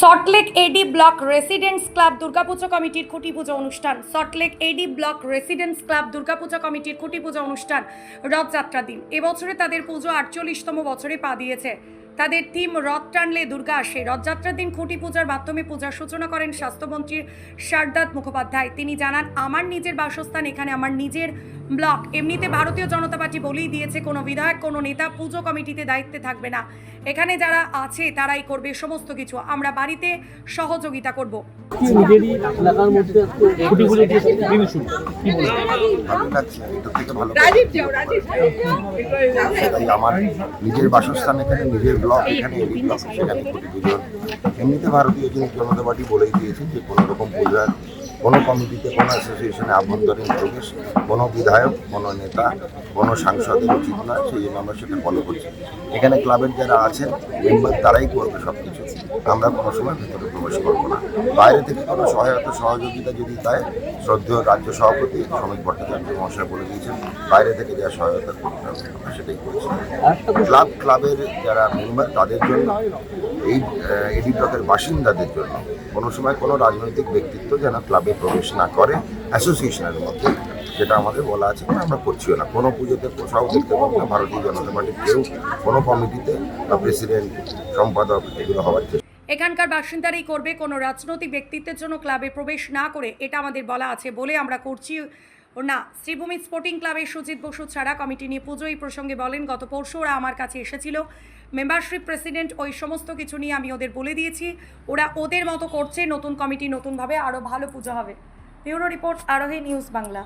সল্টলেক এডি block residents club Durga Puja কমিটির খুঁটি পুজো অনুষ্ঠান। সল্টলেক এডি ব্লক রেসিডেন্টস ক্লাব দুর্গাপূজা কমিটির খুঁটি পুজো অনুষ্ঠান রথযাত্রা দিন। এবছরে তাদের পুজো 48তম বছরে পা দিয়েছে। তাদের থিম রথ টানলে দুর্গা আসে। রথযাত্রার দিন খুঁটি পূজার মাধ্যমে পূজার সূচনা করেন স্বাস্থ্যমন্ত্রী শারদাত মুখোপাধ্যায়। তিনি জানান, আমার নিজের বাসস্থান, এখানে আমার নিজের ব্লক। এমনিতে ভারতীয় জনতা পার্টি বলেই দিয়েছে, কোনো বিধায়ক কোনো নেতা পুজো কমিটিতে দায়িত্বে থাকবে না। এখানে যারা আছে তারাই করবে সমস্ত কিছু, আমরা বাড়িতে সহযোগিতা করব। নিজেরই এলাকার মধ্যে খুঁটিগুলো দিয়ে দিন শুরু কি বলবো? ভালো লাগছে, এটা থেকে ভালো সেটাই আমার নিজের বাসস্থান, এখানে নিজের ব্লক, এখানে এডি ব্লক, সেখানে খুঁটি পুজো। এমনিতে ভারতীয় জনতা পার্টি বলেই দিয়েছে যে কোনো রকম পূজার কোনো কমিটিতে, কোনো অ্যাসোসিয়েশনে আভ্যন্তরীণ প্রবেশ কোনো বিধায়ক, কোনো নেতা, কোনো সাংসদের উচিত নয়। সেই জন্য আমরা সেটা ফলো করছি। এখানে ক্লাবের যারা আছেন মেম্বার, তারাই করবে সব কিছু। আমরা কোনো সময় ভেতরে প্রবেশ করবো না। বাইরে থেকে কোনো সহায়তা সহযোগিতা যদি দেয়, শ্রদ্ধেয় রাজ্য সভাপতি শ্রমিক ভট্টাচার্য মহাশয় বলে দিয়েছেন, বাইরে থেকে যা সহায়তা করতে হবে আমরা সেটাই করছি। ক্লাবের যারা মেম্বার, তাদের জন্য, এই এডি ব্লকের বাসিন্দাদের জন্য কোনো সময় কোনো রাজনৈতিক ব্যক্তিত্ব যেন ক্লাবে প্রবেশ না করে অ্যাসোসিয়েশনের মধ্যে, যেটা আমাদের বলা আছে, আমরা করছিও না। কোনো পুজোতে কোথাও দেখতে পাবো না ভারতীয় জনতা পার্টির কেউ কোনো কমিটিতে বা প্রেসিডেন্ট, সম্পাদক এগুলো হওয়ার চেষ্টা। এখানকার বাসিন্দারাই করবে, কোনো রাজনৈতিক ব্যক্তিত্বের জন্য ক্লাবে প্রবেশ না করে, এটা আমাদের বলা আছে বলে আমরা করছি না। শ্রীভূমি স্পোর্টিং ক্লাবের সুজিত বসু ছাড়া কমিটি নিয়ে পুজো এই প্রসঙ্গে বলেন, গত পরশু ওরা আমার কাছে এসেছিল, মেম্বারশিপ, প্রেসিডেন্ট, ওই সমস্ত কিছু নিয়ে আমি ওদের বলে দিয়েছি, ওরা ওদের মতো করছে। নতুন কমিটি নতুনভাবে আরও ভালো পুজো হবে। ব্যুরো রিপোর্ট, আরোহী নিউজ বাংলা।